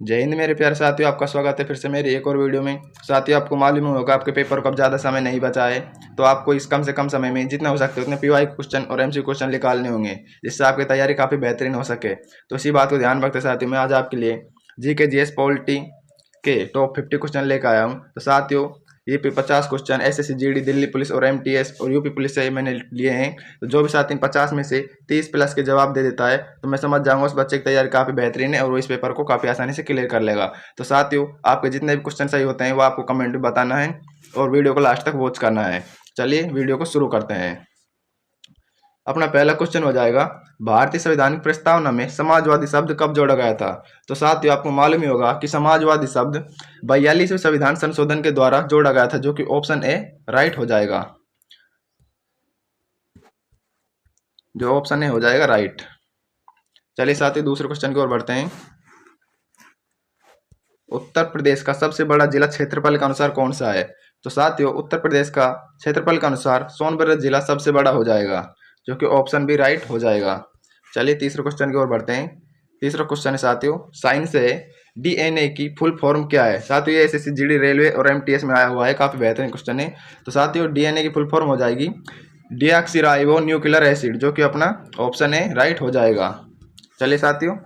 जय हिंद मेरे प्यारे साथियों, आपका स्वागत है फिर से मेरी एक और वीडियो में। साथियों, आपको मालूम होगा आपके पेपर को अब ज़्यादा समय नहीं बचा है, तो आपको इस कम से कम समय में जितना हो सकते उतने पीवाई क्वेश्चन और एमसी क्वेश्चन निकालने होंगे, जिससे आपकी तैयारी काफ़ी बेहतरीन हो सके। तो इसी बात को ध्यान रखते साथियों, मैं आज आपके लिए जीके जीएस पॉलिटी के टॉप 50 क्वेश्चन लेकर आया हूँ। तो साथियों, ये 50 question SSC GD, Delhi police और एमटीएस और यूपी पुलिस से मैंने लिए हैं। तो जो भी साथी 50 में से 30 प्लस के जवाब दे देता है, तो मैं समझ जाऊंगा उस बच्चे की तैयारी काफ़ी बेहतरीन है और वो इस पेपर को काफ़ी आसानी से क्लियर कर लेगा। तो साथियों, आपके जितने भी क्वेश्चन सही होते हैं वो आपको कमेंट में बताना है और वीडियो को लास्ट तक वॉच करना है। चलिए वीडियो को शुरू करते हैं। अपना पहला क्वेश्चन हो जाएगा, भारतीय संवैधानिक प्रस्तावना में समाजवादी शब्द कब जोड़ा गया था? तो साथियों, आपको मालूम ही होगा कि समाजवादी शब्द 42वें संविधान संशोधन के द्वारा जोड़ा गया था, जो कि ऑप्शन ए राइट हो जाएगा। जो ऑप्शन ए हो जाएगा राइट। चलिए साथियों, दूसरे क्वेश्चन की ओर बढ़ते हैं। उत्तर प्रदेश का सबसे बड़ा जिला क्षेत्रफल के अनुसार कौन सा है? तो साथियों, उत्तर प्रदेश का क्षेत्रफल के अनुसार सोनभद्र जिला सबसे बड़ा हो जाएगा, जो कि ऑप्शन बी राइट हो जाएगा। चलिए तीसरे क्वेश्चन की ओर बढ़ते हैं। तीसरा क्वेश्चन है साथियों, साइंस से डीएनए की फुल फॉर्म क्या है? साथियों, ये एसएससी जीडी, रेलवे और एमटीएस में आया हुआ है, काफ़ी बेहतरीन क्वेश्चन है। तो साथियों, डीएनए की फुल फॉर्म हो जाएगी डीऑक्सीराइबो न्यूक्लियर एसिड, जो कि अपना ऑप्शन ए राइट हो जाएगा। चलिए साथियों,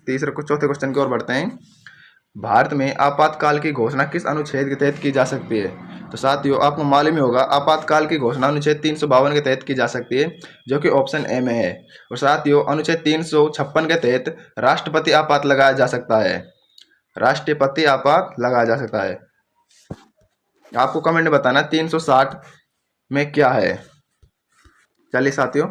चौथे क्वेश्चन की ओर बढ़ते हैं। भारत में आपातकाल की घोषणा किस अनुच्छेद के तहत की जा सकती है? तो साथियों, आपको मालूम ही होगा आपातकाल की घोषणा अनुच्छेद 352 के तहत की जा सकती है, जो कि ऑप्शन ए में है। और साथियों, अनुच्छेद 356 के तहत राष्ट्रपति आपात लगाया जा सकता है। राष्ट्रपति आपात लगाया जा सकता है। आपको कमेंट में बताना 360 में क्या है। चलिए साथियों,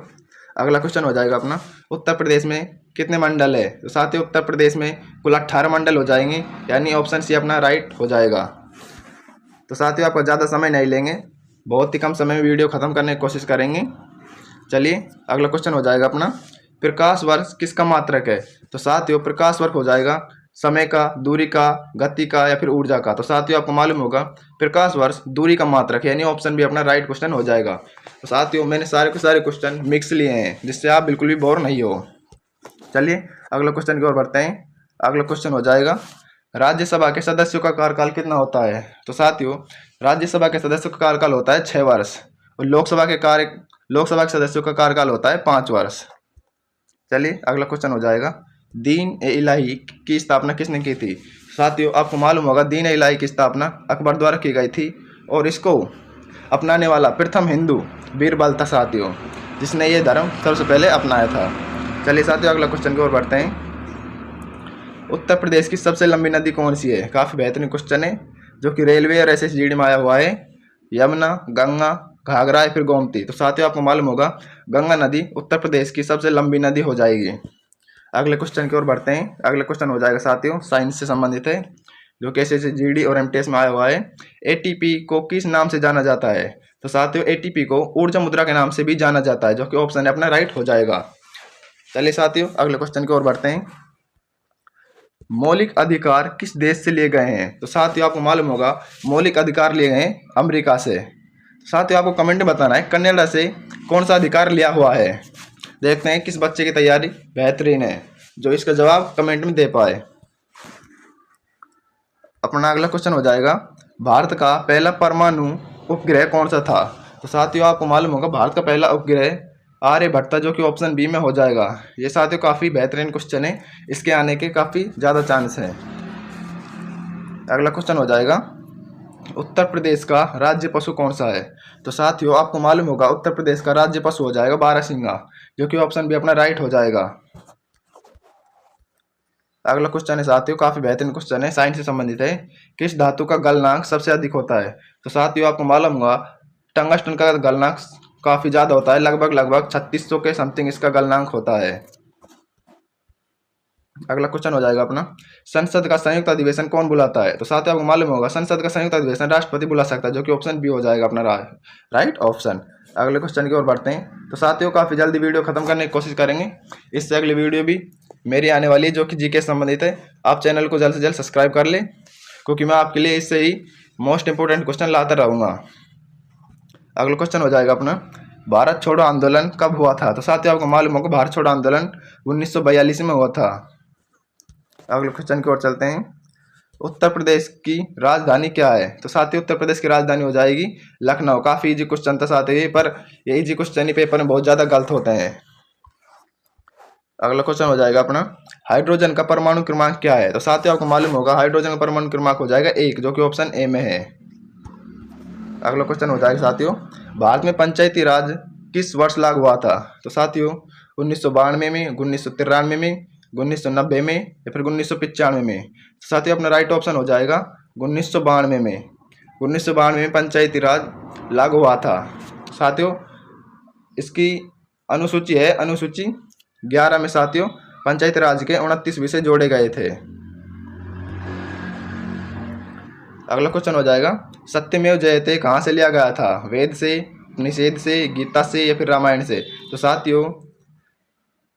अगला क्वेश्चन हो जाएगा अपना, उत्तर प्रदेश में कितने मंडल है? तो साथियों, उत्तर प्रदेश में कुल 18 मंडल हो जाएंगे, यानी ऑप्शन सी अपना राइट हो जाएगा। तो साथियों, आपका ज़्यादा समय नहीं लेंगे, बहुत ही कम समय में वीडियो ख़त्म करने की कोशिश करेंगे। चलिए अगला क्वेश्चन हो जाएगा अपना, प्रकाश वर्ष किसका मात्रक है? तो साथियों, प्रकाश वर्ष हो जाएगा समय का, दूरी का, गति का या फिर ऊर्जा का। तो साथियों, आपको मालूम होगा प्रकाश वर्ष दूरी का मात्रक है, यानी ऑप्शन भी अपना राइट क्वेश्चन हो जाएगा। तो साथियों, मैंने सारे के सारे क्वेश्चन मिक्स लिए हैं, जिससे आप बिल्कुल भी बोर नहीं हो। चलिए अगला क्वेश्चन की ओर बढ़ते हैं। अगला क्वेश्चन हो जाएगा, राज्यसभा के सदस्यों का कार्यकाल कितना होता है? तो साथियों, राज्यसभा के सदस्यों का कार्यकाल होता है 6 वर्ष और लोकसभा के सदस्यों का कार्यकाल होता है 5 वर्ष। चलिए अगला क्वेश्चन हो जाएगा, दीन ए इलाही की स्थापना किसने की थी? साथियों, आपको मालूम होगा दीन ए इलाही की स्थापना अकबर द्वारा की गई थी और इसको अपनाने वाला प्रथम हिंदू बीरबल था साथियों, जिसने ये धर्म सबसे पहले अपनाया था। चलिए साथियों, अगला क्वेश्चन की ओर बढ़ते हैं। उत्तर प्रदेश की सबसे लंबी नदी कौन सी है? काफ़ी बेहतरीन क्वेश्चन है, जो कि रेलवे और एसएससी जीडी में आया हुआ है। यमुना, गंगा, घाघरा या फिर गोमती। तो साथियों, आपको मालूम होगा गंगा नदी उत्तर प्रदेश की सबसे लंबी नदी हो जाएगी। अगले क्वेश्चन की ओर बढ़ते हैं। अगला क्वेश्चन हो जाएगा साथियों, साइंस से संबंधित है, जो कि एसएससी जीडी और एमटीएस में आया हुआ है। एटीपी को किस नाम से जाना जाता है? तो साथियों, एटीपी को ऊर्जा मुद्रा के नाम से भी जाना जाता है, जो कि ऑप्शन है अपना राइट हो जाएगा। चलिए साथियों, अगले क्वेश्चन की ओर बढ़ते हैं। मौलिक अधिकार किस देश से लिए गए हैं? तो साथियों, आपको मालूम होगा मौलिक अधिकार लिए गए हैं अमेरिका से। साथियों, आपको कमेंट में बताना है कनाडा से कौन सा अधिकार लिया हुआ है। देखते हैं किस बच्चे की तैयारी बेहतरीन है, जो इसका जवाब कमेंट में दे पाए। अपना अगला क्वेश्चन हो जाएगा, भारत का पहला परमाणु उपग्रह कौन सा था? तो साथियों, आपको मालूम होगा भारत का पहला उपग्रह आर्यभट्ट था, जो कि ऑप्शन बी में हो जाएगा। ये साथियों काफ़ी बेहतरीन क्वेश्चन है, इसके आने के काफ़ी ज़्यादा चांस है। अगला क्वेश्चन हो जाएगा, उत्तर प्रदेश का राज्य पशु कौन सा है? तो साथियों, आपको मालूम होगा उत्तर प्रदेश का राज्य पशु हो जाएगा बारहसिंगा, जो कि ऑप्शन बी अपना राइट हो जाएगा। अगला क्वेश्चन है साथियों, काफ़ी बेहतरीन क्वेश्चन है, साइंस से संबंधित है। किस धातु का गलनांक सबसे अधिक होता है? तो साथियों, आपको मालूम होगा टंगस्टन का गलनांक काफ़ी ज़्यादा होता है, लगभग 3600 के समथिंग इसका गलनांक होता है। अगला क्वेश्चन हो जाएगा अपना, संसद का संयुक्त अधिवेशन कौन बुलाता है? तो साथियों, आपको मालूम होगा संसद का संयुक्त अधिवेशन राष्ट्रपति बुला सकता है, जो कि ऑप्शन बी हो जाएगा अपना राइट ऑप्शन। अगले क्वेश्चन की ओर बढ़ते हैं। तो साथियों, काफ़ी जल्दी वीडियो खत्म करने की कोशिश करेंगे, इससे अगली वीडियो भी मेरी आने वाली है, जो कि जीके से संबंधित है। आप चैनल को जल्द से जल्द सब्सक्राइब कर लें, क्योंकि मैं आपके लिए इससे ही मोस्ट इंपोर्टेंट क्वेश्चन लाता रहूँगा। अगला क्वेश्चन हो जाएगा अपना, भारत छोड़ो आंदोलन कब हुआ था? तो साथियों, आपको मालूम होगा भारत छोड़ो आंदोलन 1942 में हुआ था। अगले क्वेश्चन की ओर चलते हैं। उत्तर प्रदेश की राजधानी क्या है? तो साथियों उत्तर प्रदेश की राजधानी हो जाएगी लखनऊ। काफी इजी क्वेश्चन था साथियों, पर ये इजी क्वेश्चन ही पेपर में बहुत ज्यादा गलत होते हैं। अगला क्वेश्चन हो जाएगा अपना, हाइड्रोजन का परमाणु क्रमांक क्या है? तो साथियों आपको मालूम होगा हाइड्रोजन का परमाणु क्रमांक हो जाएगा 1, जो कि ऑप्शन ए में है। अगला क्वेश्चन हो जाएगा साथियों, भारत में पंचायती राज किस वर्ष लागू हुआ था? तो साथियों 1992 में, 1993 में, 1990 में या फिर 1995 में। साथियों अपना राइट ऑप्शन हो जाएगा 1992 में। 1992 में पंचायती राज लागू हुआ था। साथियों इसकी अनुसूची है अनुसूची 11 में साथियों पंचायती राज के 29 विषय जोड़े गए थे। अगला क्वेश्चन हो जाएगा, सत्यमेव जयते कहाँ से लिया गया था? वेद से, उपनिषद से, गीता से या फिर रामायण से? तो साथियों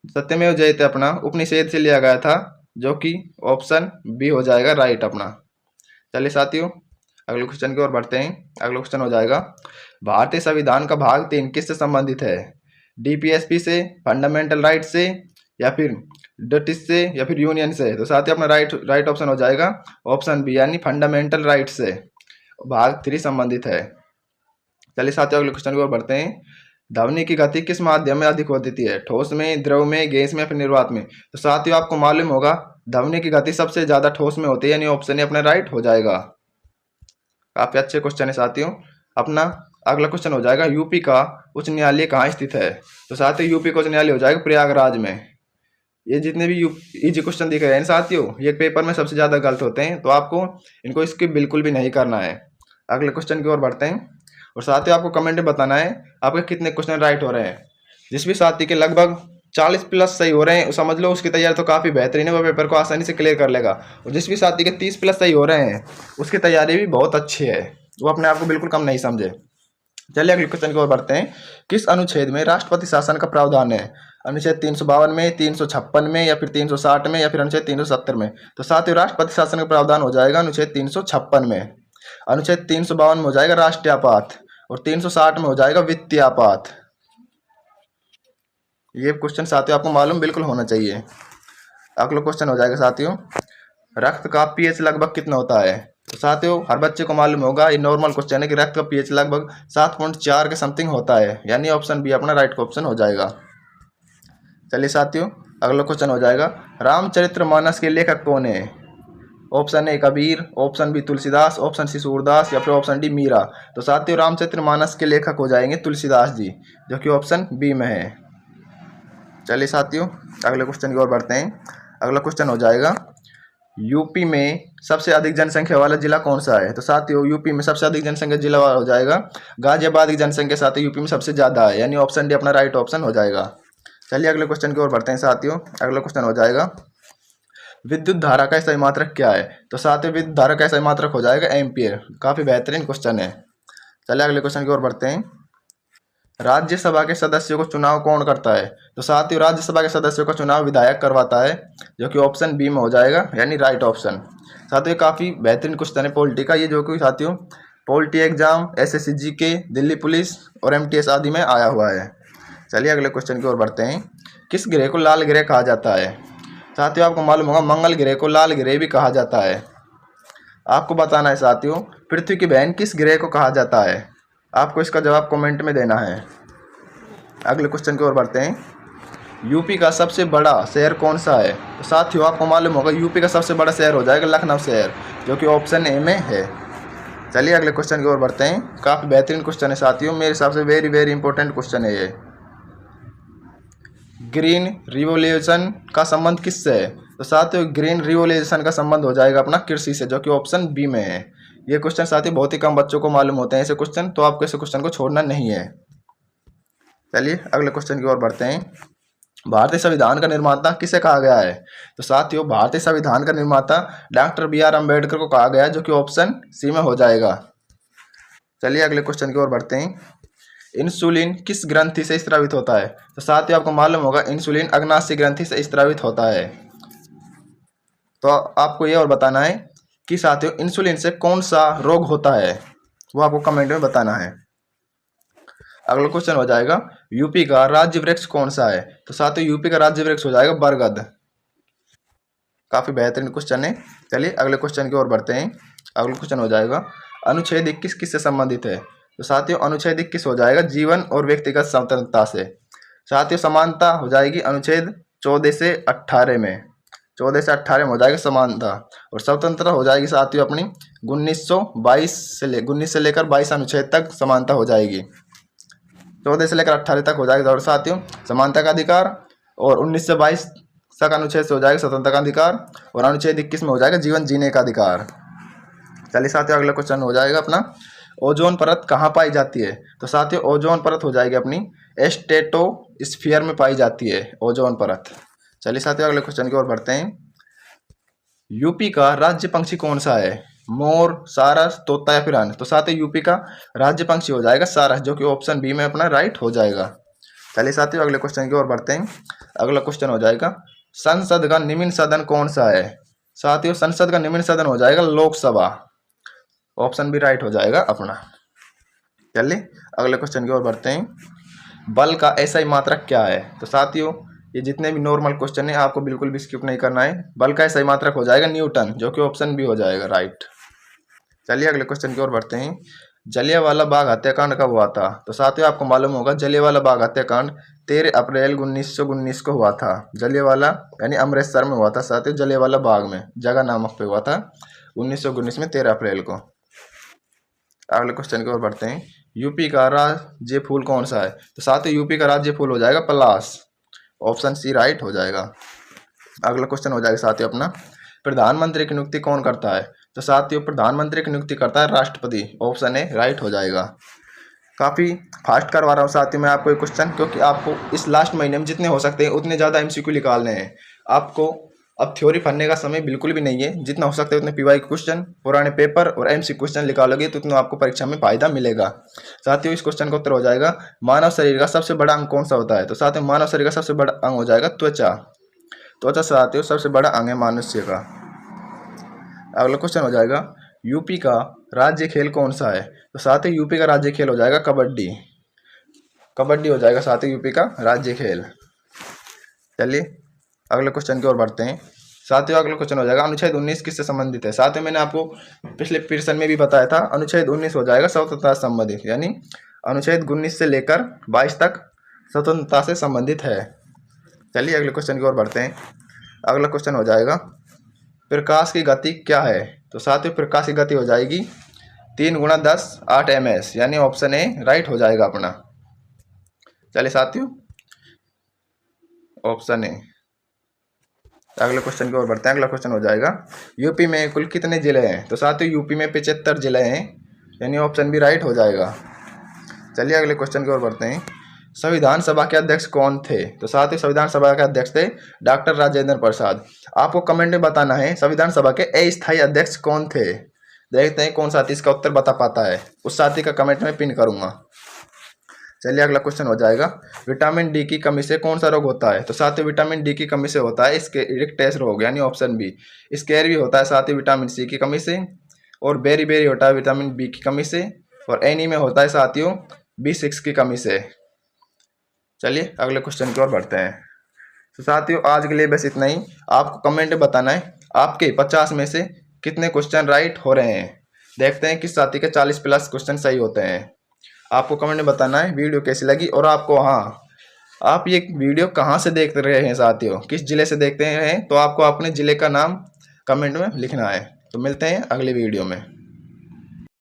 सत्यमेव जयते अपना उपनिषद से लिया गया था, जो कि ऑप्शन बी हो जाएगा राइट अपना। चलिए साथियों अगले क्वेश्चन की ओर बढ़ते हैं। अगला क्वेश्चन हो जाएगा, भारतीय संविधान का भाग 3 किससे संबंधित है? डीपीएसपी से, फंडामेंटल राइट से या फिर ब्रिटिश से या फिर यूनियन से? तो साथियों अपना राइट ऑप्शन हो जाएगा ऑप्शन बी यानी फंडामेंटल राइट से भाग 3 संबंधित है। चलिए साथियों अगले क्वेश्चन की ओर बढ़ते हैं। ध्वनि की गति किस माध्यम में अधिक होती है? ठोस में, द्रव में, गैस में, फिर निर्वात में? तो साथियों आपको मालूम होगा ध्वनि की गति सबसे ज्यादा ठोस में होती है, यानी ऑप्शन ए अपना राइट हो जाएगा। काफी अच्छे क्वेश्चन है साथियों। अपना अगला क्वेश्चन हो जाएगा, यूपी का उच्च न्यायालय कहाँ स्थित है? तो साथियों यूपी का उच्च न्यायालय हो जाएगा प्रयागराज में। ये जितने भी इजी क्वेश्चन दिख रहे हैं साथियों ये पेपर में सबसे ज्यादा गलत होते हैं, तो आपको इनको स्किप बिल्कुल भी नहीं करना है। अगले क्वेश्चन की ओर बढ़ते हैं और साथियों आपको कमेंट में बताना है आपके कितने क्वेश्चन राइट हो रहे हैं। जिस भी साथी के लगभग 40 प्लस सही हो रहे हैं समझ लो उसकी तैयारी तो काफी बेहतरीन है, वो पेपर को आसानी से क्लियर कर लेगा। और जिस भी साथी के 30 प्लस सही हो रहे हैं उसकी तैयारी भी बहुत अच्छी है, वो अपने आप को बिल्कुल कम नहीं समझे। चलिए अगले क्वेश्चन की ओर बढ़ते हैं। किस अनुच्छेद में राष्ट्रपति शासन का प्रावधान है? अनुच्छेद 352 में, 356 में या फिर 360 में या फिर अनुच्छेद 370 में? तो साथियों राष्ट्रपति शासन का प्रावधान हो जाएगा अनुच्छेद 356 में। अनुच्छेद 352 में हो जाएगा राष्ट्रीय आपात और 360 में हो जाएगा वित्तीय आपात। ये क्वेश्चन साथियों आपको मालूम बिल्कुल होना चाहिए। अगला क्वेश्चन हो जाएगा साथियों, रक्त का पीएच लगभग कितना होता है? तो साथियों हर बच्चे को मालूम होगा ये नॉर्मल क्वेश्चन है कि रक्त का पीएच लगभग 7.4 के समथिंग होता है, यानी ऑप्शन बी अपना राइट ऑप्शन हो जाएगा। चलिए साथियों अगला क्वेश्चन हो जाएगा, रामचरितमानस के लेखक कौन है? Option A Kabir, option B Tulsidas, option C Surdas या फिर ऑप्शन डी मीरा? तो साथियों रामचरितमानस के लेखक हो जाएंगे तुलसीदास जी, जो कि ऑप्शन बी में है। चलिए साथियों अगले क्वेश्चन की ओर बढ़ते हैं। अगला क्वेश्चन हो जाएगा, यूपी में सबसे अधिक जनसंख्या वाला जिला कौन सा है? तो साथियों यूपी में सबसे अधिक जनसंख्या जिला हो जाएगा गाजियाबाद की जनसंख्या साथियों यूपी में सबसे ज्यादा है, यानी ऑप्शन डी अपना राइट ऑप्शन हो जाएगा। चलिए अगले क्वेश्चन की ओर बढ़ते हैं साथियों। अगला क्वेश्चन हो जाएगा, विद्युत धारा का सही मात्रक क्या है? तो साथियों विद्युत धारा का सही मात्रक हो जाएगा एम्पियर। काफी बेहतरीन क्वेश्चन है। चलिए अगले क्वेश्चन की ओर बढ़ते हैं। राज्यसभा के सदस्यों को चुनाव कौन करता है? तो साथियों राज्यसभा के सदस्यों का चुनाव विधायक करवाता है, जो कि ऑप्शन बी में हो जाएगा यानी राइट ऑप्शन। साथियों काफी बेहतरीन क्वेश्चन है पॉलिटी का, ये जो कि साथियों polity exam, SSC GK, Delhi police और एमटीएस आदि में आया हुआ है। चलिए अगले क्वेश्चन की ओर बढ़ते हैं। किस ग्रह को लाल ग्रह कहा जाता है? साथियों आपको मालूम होगा मंगल ग्रह को लाल ग्रह भी कहा जाता है। आपको बताना है साथियों पृथ्वी की बहन किस ग्रह को कहा जाता है? आपको इसका जवाब कमेंट में देना है। अगले क्वेश्चन की ओर बढ़ते हैं। यूपी का सबसे बड़ा शहर कौन सा है? तो साथियों आपको मालूम होगा यूपी का सबसे बड़ा शहर हो जाएगा लखनऊ शहर, जो कि ऑप्शन ए में है। चलिए अगले क्वेश्चन की ओर बढ़ते हैं। काफी बेहतरीन क्वेश्चन है साथियों, मेरे हिसाब से वेरी वेरी इंपॉर्टेंट क्वेश्चन है ये। ग्रीन रिवोल्यूशन का संबंध किससे है? तो साथियों ग्रीन रिवोल्यूशन का संबंध हो जाएगा अपना कृषि से, जो कि ऑप्शन बी में है। ये क्वेश्चन साथियों बहुत ही कम बच्चों को मालूम होते हैं ऐसे क्वेश्चन, तो आपको ऐसे क्वेश्चन को छोड़ना नहीं है। चलिए अगले क्वेश्चन की ओर बढ़ते हैं। भारतीय संविधान का निर्माता किसे कहा गया है? तो साथियों भारतीय संविधान का निर्माता डॉक्टर बी.आर. अम्बेडकर को कहा गया है, जो कि ऑप्शन सी में हो जाएगा। चलिए अगले क्वेश्चन की ओर बढ़ते हैं। इंसुलिन किस ग्रंथि से स्रावित होता है? तो साथियों आपको मालूम होगा इंसुलिन अग्नाशय ग्रंथि से स्रावित होता है। तो आपको ये और बताना है कि साथियों इंसुलिन से कौन सा रोग होता है, वो आपको कमेंट में बताना है। अगला क्वेश्चन हो जाएगा, यूपी का राज्य वृक्ष कौन सा है? तो साथियों यूपी का राज्य वृक्ष हो जाएगा बरगद। काफ़ी बेहतरीन क्वेश्चन है। चलिए अगले क्वेश्चन की ओर बढ़ते हैं। अगला क्वेश्चन हो जाएगा अनुच्छेद 21 किससे संबंधित है? तो साथियों अनुच्छेद 21 हो जाएगा जीवन और व्यक्तिगत स्वतंत्रता से। साथियों समानता हो जाएगी अनुच्छेद 14 से 18 में, 14 से 18 में हो जाएगी समानता। और स्वतंत्रता हो जाएगी साथियों अपनी 19 से लेकर 22 अनुच्छेद तक समानता हो जाएगी। 14 से लेकर 18 तक हो जाएगा और साथियों समानता का अधिकार, और 19 से 22 तक अनुच्छेद से हो जाएगा स्वतंत्रता का अधिकार, और अनुच्छेद 21 में हो जाएगा जीवन जीने का अधिकार। चलिए साथियों अगला क्वेश्चन हो जाएगा अपना ओजोन परत कहाँ पाई जाती है? तो साथियों ओजोन परत हो जाएगी अपनी स्ट्रेटोस्फीयर में पाई जाती है ओजोन परत। चलिए साथियों अगले क्वेश्चन की ओर बढ़ते हैं। यूपी का राज्य पंक्षी कौन सा है? मोर, सारस, तोता या फिर अन्य? तो साथियों यूपी का राज्य पंक्षी हो जाएगा सारस, जो कि ऑप्शन बी में अपना राइट हो जाएगा। चलिए साथियों अगले क्वेश्चन की ओर बढ़ते हैं। अगला क्वेश्चन हो जाएगा संसद का निम्न सदन कौन सा है? साथियों संसद का निम्न सदन हो जाएगा लोकसभा, ऑप्शन बी राइट हो जाएगा अपना। चलिए अगले क्वेश्चन की ओर बढ़ते हैं। बल का एसआई मात्रक क्या है? तो साथियों ये जितने भी नॉर्मल क्वेश्चन है आपको बिल्कुल भी स्किप नहीं करना है। बल का एसआई मात्रक हो जाएगा न्यूटन, जो कि ऑप्शन बी हो जाएगा राइट। चलिए अगले क्वेश्चन की ओर बढ़ते हैं। जलियांवाला बाग हत्याकांड कब हुआ था? तो साथियों आपको मालूम होगा जलियांवाला बाग हत्याकांड 13 अप्रैल 1919 को हुआ था। जलियांवाला यानी अमृतसर में हुआ था साथियों, जलियांवाला बाग में जगह नामक पे हुआ था 1919 में 13 अप्रैल को। अगले क्वेश्चन की ओर बढ़ते हैं। यूपी का राज्य फूल कौन सा है? तो साथियों यूपी का राज्य फूल हो जाएगा पलाश, ऑप्शन सी राइट हो जाएगा। अगला क्वेश्चन हो जाएगा साथियों अपना प्रधानमंत्री की नियुक्ति कौन करता है? तो साथियों प्रधानमंत्री की नियुक्ति करता है राष्ट्रपति, ऑप्शन ए राइट हो जाएगा। काफ़ी फास्ट करवा रहा हूँ साथियों मैं आपको ये क्वेश्चन, क्योंकि आपको इस लास्ट महीने में जितने हो सकते हैं उतने ज़्यादा एमसीक्यू निकालने हैं। आपको अब थ्योरी पढ़ने का समय बिल्कुल भी नहीं है, जितना हो सकता है उतने पीवाई क्वेश्चन, पुराने पेपर और एमसी क्वेश्चन निकालोगे तो उतना आपको परीक्षा में फायदा मिलेगा। साथियों इस क्वेश्चन का उत्तर हो जाएगा मानव शरीर का सबसे बड़ा अंग कौन सा होता है? तो साथियों मानव शरीर का सबसे बड़ा अंग हो जाएगा त्वचा। त्वचा साथियों सबसे बड़ा अंग है मनुष्य का। अगला क्वेश्चन हो जाएगा यूपी का राज्य खेल कौन सा है? तो साथियों यूपी का राज्य खेल हो जाएगा कबड्डी, कबड्डी हो जाएगा साथियों यूपी का राज्य खेल। चलिए अगले क्वेश्चन की ओर बढ़ते हैं। साथियों अगला क्वेश्चन हो जाएगा अनुच्छेद 19 किससे संबंधित है? साथियों मैंने आपको पिछले प्रश्न में भी बताया था अनुच्छेद 19 हो जाएगा स्वतंत्रता से संबंधित, यानी अनुच्छेद 19 से लेकर 22 तक स्वतंत्रता से संबंधित है। चलिए अगले क्वेश्चन की ओर बढ़ते हैं। अगला क्वेश्चन हो जाएगा प्रकाश की गति क्या है? तो साथियों प्रकाश की गति हो जाएगी 3 × 10 8 ms, यानी ऑप्शन ए राइट हो जाएगा अपना। चलिए साथियों ऑप्शन ए। अगले क्वेश्चन की ओर बढ़ते हैं। अगला क्वेश्चन हो जाएगा यूपी में कुल कितने जिले हैं? तो साथियों यूपी में 75 जिले हैं, यानी ऑप्शन बी राइट हो जाएगा। चलिए अगले क्वेश्चन की ओर बढ़ते हैं। संविधान सभा के अध्यक्ष कौन थे? तो साथियों संविधान सभा के अध्यक्ष थे डॉक्टर राजेंद्र प्रसाद। आपको कमेंट में बताना है संविधान सभा के अस्थायी अध्यक्ष कौन थे। देखते हैं कौन साथी इसका उत्तर बता पाता है, उस साथी का कमेंट में पिन करूंगा। चलिए अगला क्वेश्चन हो जाएगा विटामिन डी की कमी से कौन सा रोग होता है? तो साथियों विटामिन डी की कमी से होता है इरिक्टेस रोग, यानी ऑप्शन बी। स्कैर भी होता है साथियों विटामिन सी की कमी से, और बेरी बेरी होता है विटामिन बी की कमी से, और एनी में होता है साथियों B6 की कमी से। चलिए अगले क्वेश्चन की ओर बढ़ते हैं। तो साथियों आज के लिए बस इतना ही। आपको कमेंट में बताना है आपके 50 में से कितने क्वेश्चन राइट हो रहे हैं। देखते हैं किस साथी के 40+ क्वेश्चन सही होते हैं। आपको कमेंट में बताना है वीडियो कैसी लगी, और आपको आप ये वीडियो कहाँ से देख रहे हैं साथियों, किस जिले से देखते हैं, तो आपको अपने ज़िले का नाम कमेंट में लिखना है। तो मिलते हैं अगली वीडियो में।